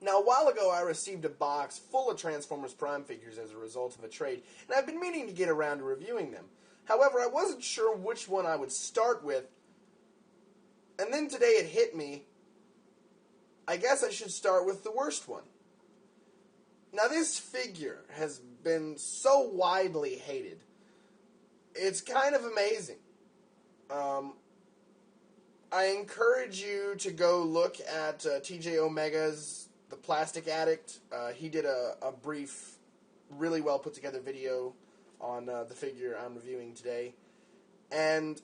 Now, a while ago, I received a box full of Transformers Prime figures as a result of a trade, and I've been meaning to get around to reviewing them. However, I wasn't sure which one I would start with, and then today it hit me, I guess I should start with the worst one. Now, this figure has been so widely hated. It's kind of amazing. I encourage you to go look at TJ Omega's The Plastic Addict. He did a brief, really well put together video on the figure I'm reviewing today. And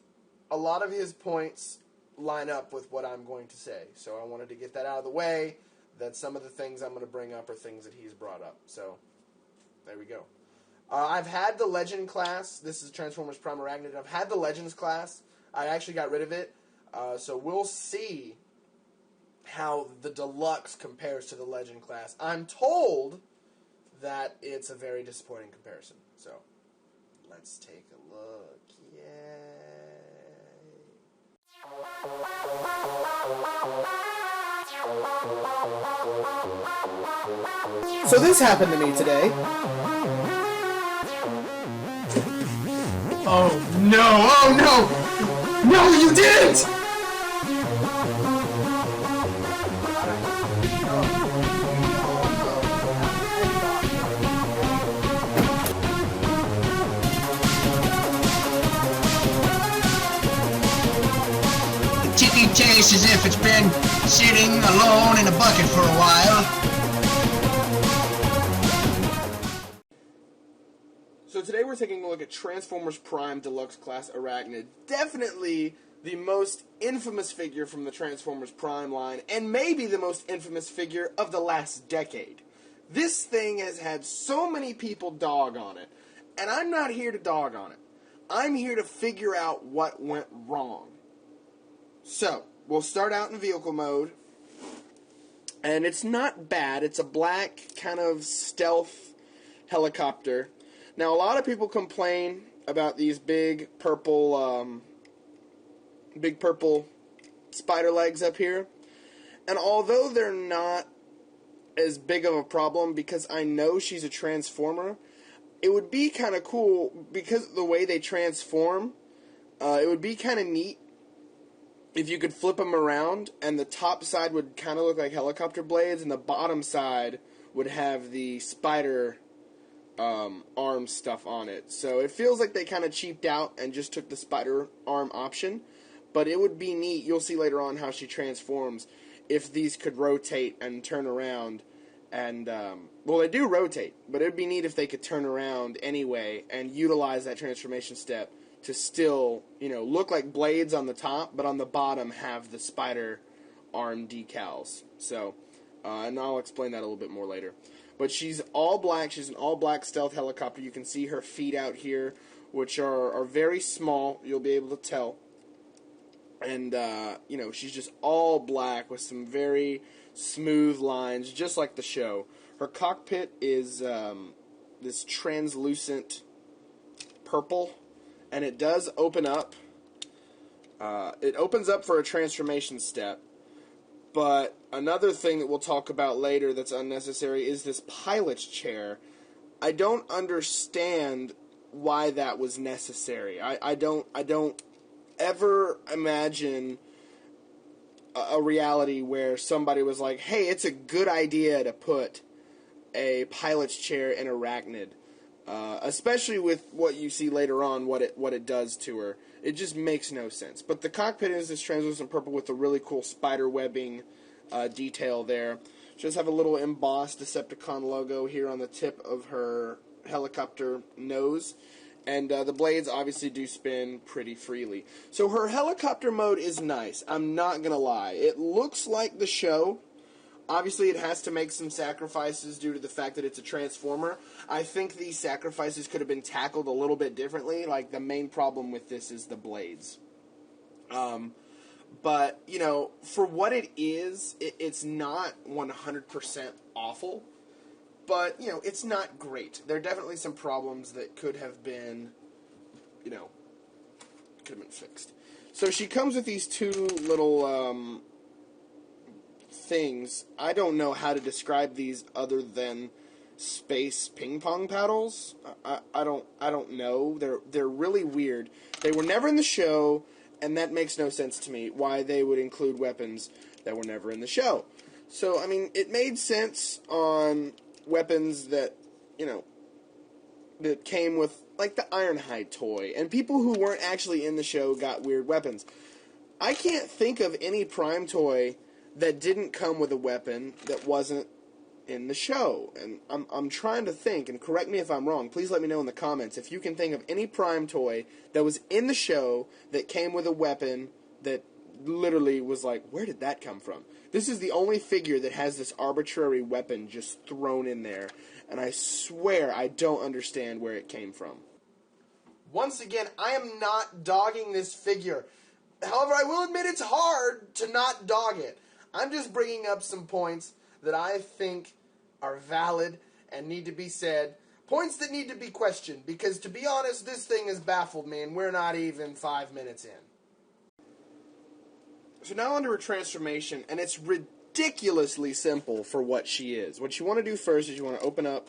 a lot of his points line up with what I'm going to say. So I wanted to get that out of the way, that some of the things I'm going to bring up are things that he's brought up. So, there we go. I've had the Legend class. This is Transformers Prime Arachnid. I've had the Legends class. I actually got rid of it. So we'll see how the Deluxe compares to the Legend class. I'm told that it's a very disappointing comparison. So, let's take a look. Yay. So this happened to me today. Oh no! Oh no! No, you didn't! The kitty tastes as if it's been sitting alone in a bucket for a while. So today we're taking a look at Transformers Prime Deluxe Class Arachnid. Definitely the most infamous figure from the Transformers Prime line, and maybe the most infamous figure of the last decade. This thing has had so many people dog on it, and I'm not here to dog on it. I'm here to figure out what went wrong. So, we'll start out in vehicle mode, and it's not bad. It's a black kind of stealth helicopter. Now, a lot of people complain about these big purple spider legs up here. And although they're not as big of a problem because I know she's a Transformer, it would be kind of cool because of the way they transform. It would be kind of neat if you could flip them around and the top side would kind of look like helicopter blades and the bottom side would have the spider arm stuff on it. So it feels like they kind of cheaped out and just took the spider arm option, but it would be neat. You'll see later on how she transforms if these could rotate and turn around. And well, they do rotate, but it would be neat if they could turn around anyway and utilize that transformation step to still, you know, look like blades on the top, but on the bottom have the spider arm decals. So and I'll explain that a little bit more later. But she's all black. She's an all-black stealth helicopter. You can see her feet out here, which are very small. You'll be able to tell. And, you know, she's just all black with some very smooth lines, just like the show. Her cockpit is this translucent purple, and it does open up. It opens up for a transformation step. But another thing that we'll talk about later that's unnecessary is this pilot's chair. I don't understand why that was necessary. I don't ever imagine a reality where somebody was like, hey, it's a good idea to put a pilot's chair in Arachnid. Especially with what you see later on, what it does to her. It just makes no sense. But the cockpit is this translucent purple with a really cool spider webbing detail there. She does have a little embossed Decepticon logo here on the tip of her helicopter nose. And the blades obviously do spin pretty freely. So her helicopter mode is nice. I'm not going to lie. It looks like the show. Obviously, it has to make some sacrifices due to the fact that it's a Transformer. I think these sacrifices could have been tackled a little bit differently. Like, the main problem with this is the blades. But, you know, for what it is, it's not 100% awful. But, you know, it's not great. There are definitely some problems that could have been, you know, could have been fixed. So she comes with these two little things. I don't know how to describe these other than space ping pong paddles. I don't know. They're really weird. They were never in the show, and that makes no sense to me. Why they would include weapons that were never in the show? So I mean, it made sense on weapons that that came with like the Ironhide toy, and people who weren't actually in the show got weird weapons. I can't think of any Prime toy that didn't come with a weapon that wasn't in the show. And I'm trying to think, and correct me if I'm wrong. Please let me know in the comments if you can think of any Prime toy that was in the show that came with a weapon that literally was like, where did that come from? This is the only figure that has this arbitrary weapon just thrown in there, and I swear I don't understand where it came from. Once again, I am not dogging this figure. However, I will admit it's hard to not dog it. I'm just bringing up some points that I think are valid and need to be said. Points that need to be questioned, because to be honest, this thing has baffled me, and we're not even 5 minutes in. So now onto her transformation, and it's ridiculously simple for what she is. What you want to do first is you want to open up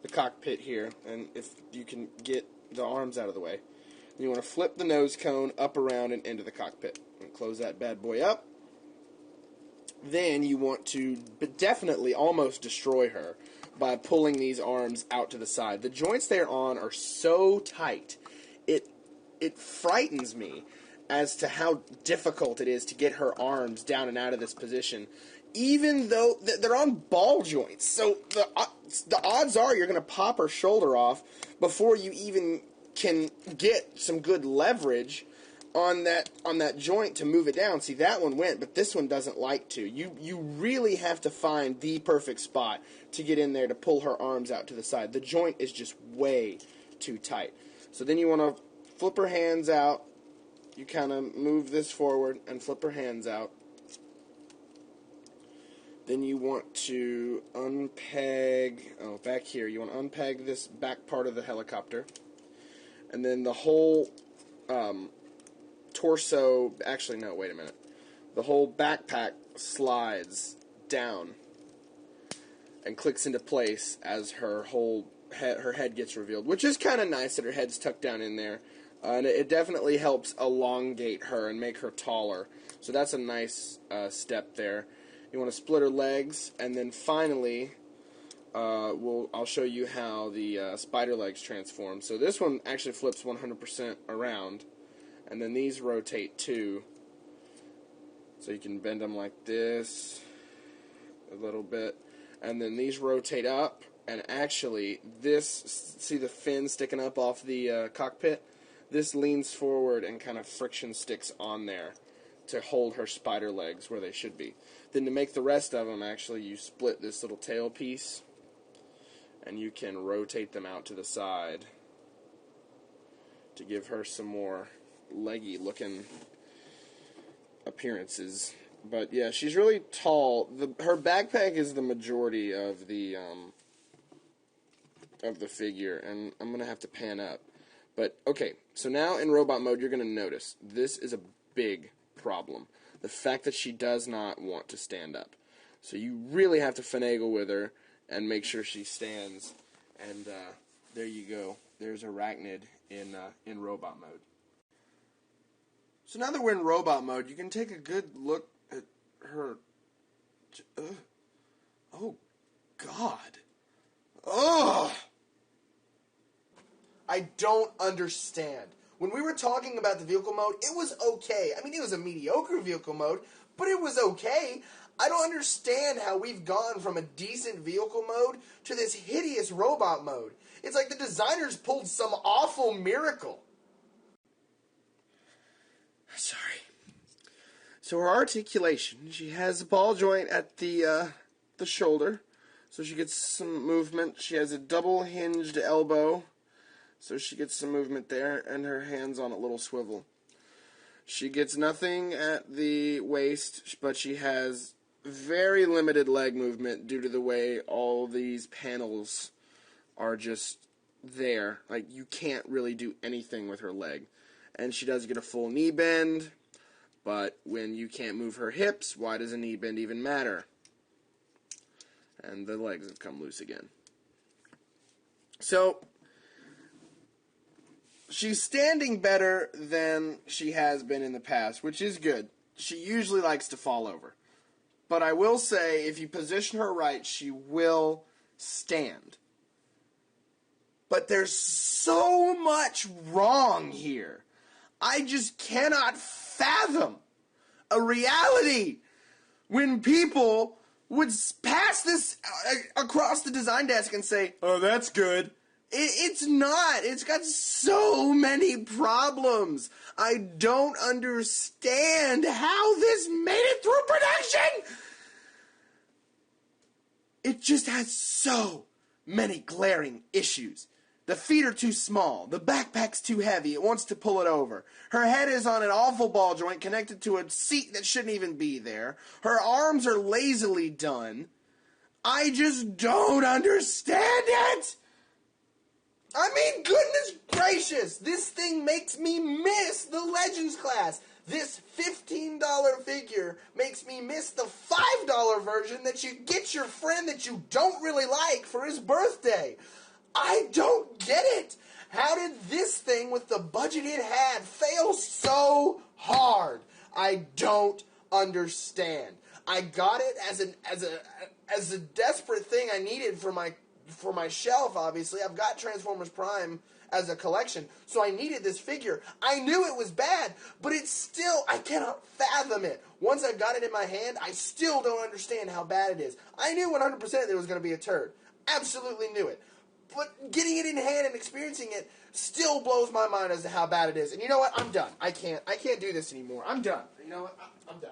the cockpit here, and if you can get the arms out of the way, you want to flip the nose cone up, around, and into the cockpit. And close that bad boy up. Then you want to definitely almost destroy her by pulling these arms out to the side. The joints they're on are so tight, it frightens me as to how difficult it is to get her arms down and out of this position, even though they're on ball joints. So the odds are you're going to pop her shoulder off before you even can get some good leverage on that joint to move it down. See, that one went, but this one doesn't like to. You really have to find the perfect spot to get in there to pull her arms out to the side. The joint is just way too tight. So then you want to flip her hands out. You kind of move this forward and flip her hands out. Then you want to unpeg, back here, you want to unpeg this back part of the helicopter. And then the whole torso, actually no, wait a minute. The whole backpack slides down and clicks into place as her head gets revealed, which is kind of nice that her head's tucked down in there. And it definitely helps elongate her and make her taller. So that's a nice step there. You want to split her legs, and then finally, I'll show you how the spider legs transform. So this one actually flips 100% around, and then these rotate too. So you can bend them like this a little bit, and then these rotate up, and actually this, see the fin sticking up off the cockpit? This leans forward and kind of friction sticks on there to hold her spider legs where they should be. Then to make the rest of them, actually, you split this little tail piece, and you can rotate them out to the side to give her some more leggy-looking appearances. But yeah, she's really tall. Her backpack is the majority of the figure, and I'm gonna have to pan up. But, okay, so now in robot mode, you're going to notice this is a big problem. The fact that she does not want to stand up. So you really have to finagle with her and make sure she stands. And there you go. There's Airachnid in robot mode. So now that we're in robot mode, you can take a good look at her. Oh, God. Ugh! I don't understand. When we were talking about the vehicle mode, it was okay. I mean, it was a mediocre vehicle mode, but it was okay. I don't understand how we've gone from a decent vehicle mode to this hideous robot mode. It's like the designers pulled some awful miracle. Sorry. So her articulation, she has a ball joint at the shoulder, so she gets some movement. She has a double hinged elbow, so she gets some movement there, and her hands on a little swivel. She gets nothing at the waist, but she has very limited leg movement due to the way all these panels are just there. Like, you can't really do anything with her leg. And she does get a full knee bend, But when you can't move her hips, why does a knee bend even matter? And the legs have come loose again. So, she's standing better than she has been in the past, which is good. She usually likes to fall over. But I will say, if you position her right, she will stand. But there's so much wrong here. I just cannot fathom a reality when people would pass this across the design desk and say, oh, that's good. It's not. It's got so many problems. I don't understand how this made it through production. It just has so many glaring issues. The feet are too small. The backpack's too heavy. It wants to pull it over. Her head is on an awful ball joint connected to a seat that shouldn't even be there. Her arms are lazily done. I just don't understand it. I mean, goodness gracious, this thing makes me miss the Legends class. This $15 figure makes me miss the $5 version that you get your friend that you don't really like for his birthday. I don't get it. How did this thing with the budget it had fail so hard? I don't understand. I got it as a desperate thing I needed for my shelf, obviously. I've got Transformers Prime as a collection, so I needed this figure. I knew it was bad, but it's still, I cannot fathom it. Once I got it in my hand, I still don't understand how bad it is. I knew 100% that it was going to be a turd. Absolutely knew it. But getting it in hand and experiencing it still blows my mind as to how bad it is. And you know what? I'm done. I can't do this anymore. I'm done. You know what? I'm done.